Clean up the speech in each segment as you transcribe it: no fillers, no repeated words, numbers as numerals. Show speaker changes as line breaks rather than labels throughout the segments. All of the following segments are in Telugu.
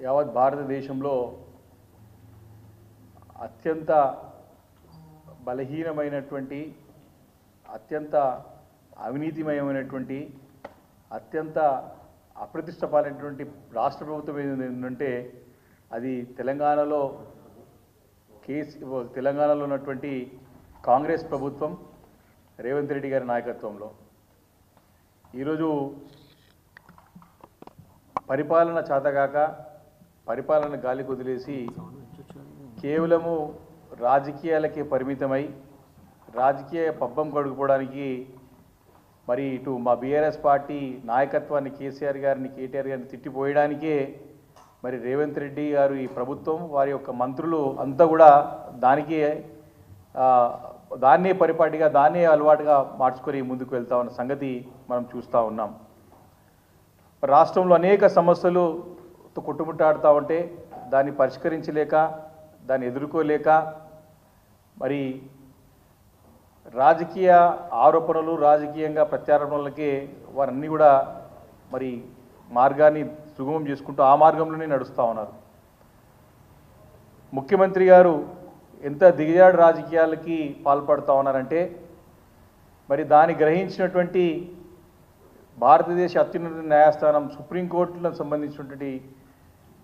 యావత్ భారతదేశంలో అత్యంత బలహీనమైనటువంటి అత్యంత అవినీతిమయమైనటువంటి అత్యంత అప్రతిష్టపాలైనటువంటి రాష్ట్ర ప్రభుత్వం ఏంటంటే అది తెలంగాణలో ఉన్నటువంటి కాంగ్రెస్ ప్రభుత్వం రేవంత్ రెడ్డి గారి నాయకత్వంలో ఈరోజు పరిపాలన చేతగాక పరిపాలన గాలికి వదిలేసి కేవలము రాజకీయాలకే పరిమితమై రాజకీయ పబ్బం గడుపుకోవడానికి మరి ఇటు మా బీఆర్ఎస్ పార్టీ నాయకత్వాన్ని కేసీఆర్ గారిని కేటీఆర్ గారిని తిట్టిపోయడానికే మరి రేవంత్ రెడ్డి గారు ఈ ప్రభుత్వం వారి యొక్క మంత్రులు అంతా కూడా దాన్నే పరిపాటిగా దాన్నే అలవాటుగా మార్చుకొని ముందుకు వెళ్తా ఉన్న సంగతి మనం చూస్తూ ఉన్నాం. రాష్ట్రంలో అనేక సమస్యలు కొట్టుముట్టాడుతూ ఉంటే దాన్ని పరిష్కరించలేక దాన్ని ఎదుర్కోలేక మరి రాజకీయ ఆరోపణలు రాజకీయంగా ప్రత్యారోపణలకే వారన్నీ కూడా మరి మార్గాన్ని సుగమం చేసుకుంటూ ఆ మార్గంలోనే నడుస్తూ ఉన్నారు. ముఖ్యమంత్రి గారు ఎంత దిగజాడు రాజకీయాలకి పాల్పడుతూ ఉన్నారంటే మరి దాన్ని గ్రహించినటువంటి భారతదేశ అత్యున్నత న్యాయస్థానం సుప్రీంకోర్టులకు సంబంధించినటువంటి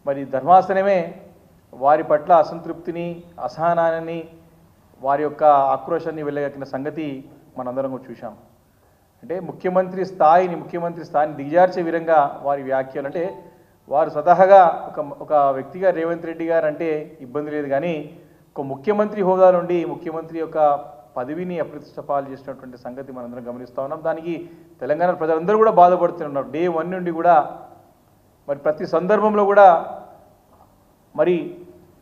మరి ధర్మాసనమే వారి పట్ల అసంతృప్తిని అసహనాన్ని వారి యొక్క ఆక్రోశాన్ని వెళ్ళగక్కిన సంగతి మనందరం చూసాం. అంటే ముఖ్యమంత్రి స్థాయిని దిగజార్చే విధంగా వారి వ్యాఖ్యలు అంటే వారు స్వతహాగా ఒక వ్యక్తిగా రేవంత్ రెడ్డి గారు అంటే ఇబ్బంది లేదు, కానీ ఒక ముఖ్యమంత్రి హోదా నుండి ముఖ్యమంత్రి యొక్క పదవిని అప్రతిష్టపాలు చేసినటువంటి సంగతి మనందరం గమనిస్తూ ఉన్నాం. దానికి తెలంగాణ ప్రజలందరూ కూడా బాధపడుతున్నారు. డే 1 నుండి కూడా మరి ప్రతి సందర్భంలో కూడా మరి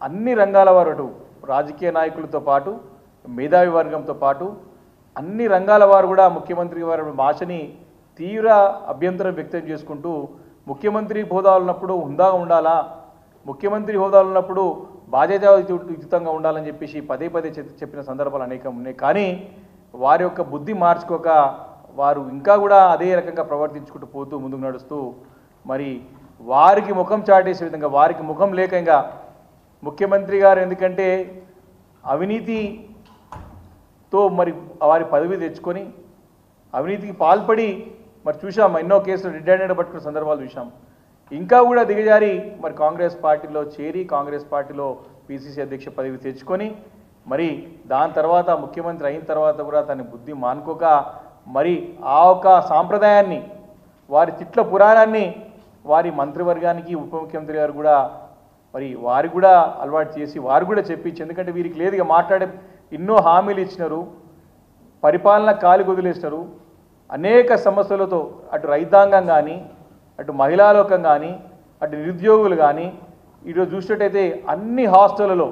అన్ని రంగాల వారు అటు రాజకీయ నాయకులతో పాటు మేధావి వర్గంతో పాటు అన్ని రంగాల వారు కూడా ముఖ్యమంత్రి వారి భాషని తీవ్ర అభ్యంతరం వ్యక్తం చేసుకుంటూ ముఖ్యమంత్రి హోదాలో ఉన్నప్పుడు హుందాగా ఉండాలా, ముఖ్యమంత్రి హోదాలో ఉన్నప్పుడు బాధ్యతాయుతంగా ఉండాలని చెప్పేసి పదే చెప్పిన సందర్భాలు అనేకం ఉన్నాయి. కానీ వారి యొక్క బుద్ధి మార్చుకోక వారు ఇంకా కూడా అదే రకంగా ప్రవర్తించుకుంటూ పోతూ ముందుకు నడుస్తూ మరి వారికి ముఖం చాటేసే విధంగా వారికి ముఖం లేక ఇంకా ముఖ్యమంత్రి గారు ఎందుకంటే అవినీతితో మరి వారి పదవి తెచ్చుకొని అవినీతికి పాల్పడి మరి చూసాం, ఎన్నో కేసులు రిటైర్డ్ పట్టుకున్న సందర్భాలు చూసాం. ఇంకా కూడా దిగజారి మరి కాంగ్రెస్ పార్టీలో చేరి కాంగ్రెస్ పార్టీలో పిసిసి అధ్యక్ష పదవి తెచ్చుకొని మరి దాని తర్వాత ముఖ్యమంత్రి అయిన తర్వాత కూడా తన బుద్ధి మానుకోక మరి ఆ ఒక సాంప్రదాయాన్ని వారి తిట్ల పురాణాన్ని వారి మంత్రివర్గానికి ఉప ముఖ్యమంత్రి గారు కూడా మరి వారు కూడా అలవాటు చేసి వారు కూడా చెప్పించి, ఎందుకంటే వీరికి లేదుగా మాట్లాడే ఎన్నో హామీలు ఇచ్చినారు, పరిపాలన కాలి వదిలేసినారు, అనేక సమస్యలతో అటు రైతాంగం కానీ అటు మహిళాలోకం కానీ అటు నిరుద్యోగులు కానీ ఈరోజు చూసినట్టయితే అన్ని హాస్టళ్లలో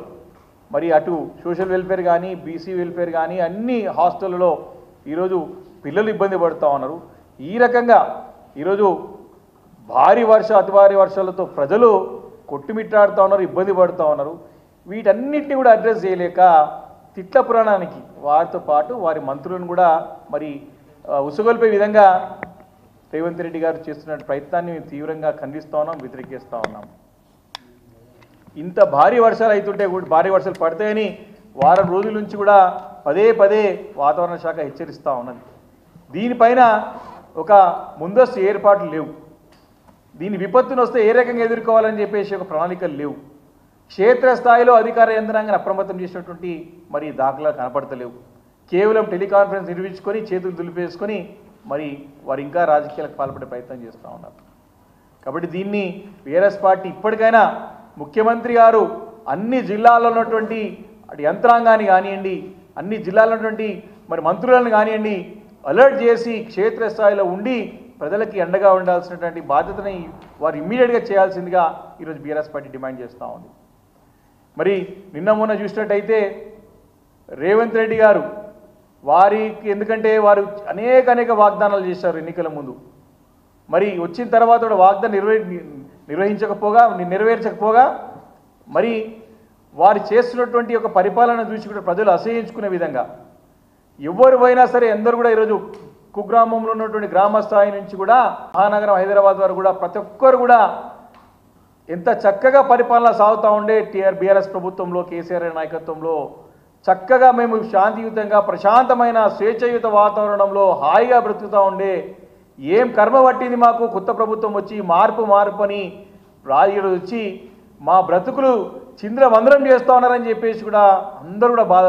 మరి అటు సోషల్ వెల్ఫేర్ కానీ బీసీ వెల్ఫేర్ కానీ అన్ని హాస్టళ్లలో ఈరోజు పిల్లలు ఇబ్బంది పడుతూ ఉన్నారు. ఈ రకంగా ఈరోజు అతి భారీ వర్షాలతో ప్రజలు కొట్టుమిట్టాడుతూ ఉన్నారు, ఇబ్బంది పడుతూ ఉన్నారు. వీటన్నిటిని కూడా అడ్రస్ చేయలేక తిట్ల పురాణానికి వారితో పాటు వారి మంత్రులను కూడా మరి ఉసుగొల్పే విధంగా రేవంత్ రెడ్డి గారు చేస్తున్న ప్రయత్నాన్ని మేము తీవ్రంగా ఖండిస్తూ ఉన్నాం, వ్యతిరేకిస్తూ ఉన్నాం. ఇంత భారీ వర్షాలు అవుతుంటే భారీ వర్షాలు పడతాయని వారం రోజుల నుంచి కూడా పదే వాతావరణ శాఖ హెచ్చరిస్తూ ఉన్నది. దీనిపైన ఒక ముందస్తు ఏర్పాట్లు లేవు. దీని విపత్తును వస్తే ఏ రకంగా ఎదుర్కోవాలని చెప్పేసి ఒక ప్రణాళికలు లేవు. క్షేత్రస్థాయిలో అధికార యంత్రాంగాన్ని అప్రమత్తం చేసినటువంటి మరి దాఖలాలు కనపడతలేవు. కేవలం టెలికాన్ఫరెన్స్ నిర్వహించుకొని చేతులు దులిపేసుకొని మరి వారు ఇంకా రాజకీయాలకు పాల్పడే ప్రయత్నం చేస్తూ ఉన్నారు. కాబట్టి దీన్ని బీఆర్ఎస్ పార్టీ ఇప్పటికైనా ముఖ్యమంత్రి గారు అన్ని జిల్లాల్లో ఉన్నటువంటి యంత్రాంగాన్ని కానివ్వండి, అన్ని జిల్లాల్లో ఉన్నటువంటి మరి మంత్రులను కానివ్వండి అలర్ట్ చేసి క్షేత్రస్థాయిలో ఉండి ప్రజలకి అండగా ఉండాల్సినటువంటి బాధ్యతని వారు ఇమ్మీడియట్గా చేయాల్సిందిగా ఈరోజు బీఆర్ఎస్ పార్టీ డిమాండ్ చేస్తూ ఉంది. మరి నిన్న మొన్న చూసినట్టయితే రేవంత్ రెడ్డి గారు వారికి ఎందుకంటే వారు అనేక వాగ్దానాలు చేశారు ఎన్నికల ముందు. మరి వచ్చిన తర్వాత కూడా వాగ్దానం నెరవేర్చకపోగా మరి వారు చేస్తున్నటువంటి ఒక పరిపాలన చూసి కూడా ప్రజలు అసహ్యించుకునే విధంగా ఎవరు పోయినా సరే అందరూ కూడా ఈరోజు కుగ్రామంలో ఉన్నటువంటి గ్రామ స్థాయి నుంచి కూడా మహానగరం హైదరాబాద్ వరకు కూడా ప్రతి ఒక్కరు కూడా ఎంత చక్కగా పరిపాలన సాగుతూ ఉండే బీఆర్ఎస్ ప్రభుత్వంలో కేసీఆర్ నాయకత్వంలో చక్కగా మేము శాంతియుతంగా ప్రశాంతమైన స్వేచ్ఛయుత వాతావరణంలో హాయిగా బ్రతుకుతూ ఉండే ఏం కర్మ పట్టింది మాకు కొత్త ప్రభుత్వం వచ్చి మార్పు అని రాజులు వచ్చి మా బ్రతుకులు చింద్రవందరం చేస్తూ ఉన్నారని చెప్పేసి కూడా అందరూ కూడా బాధ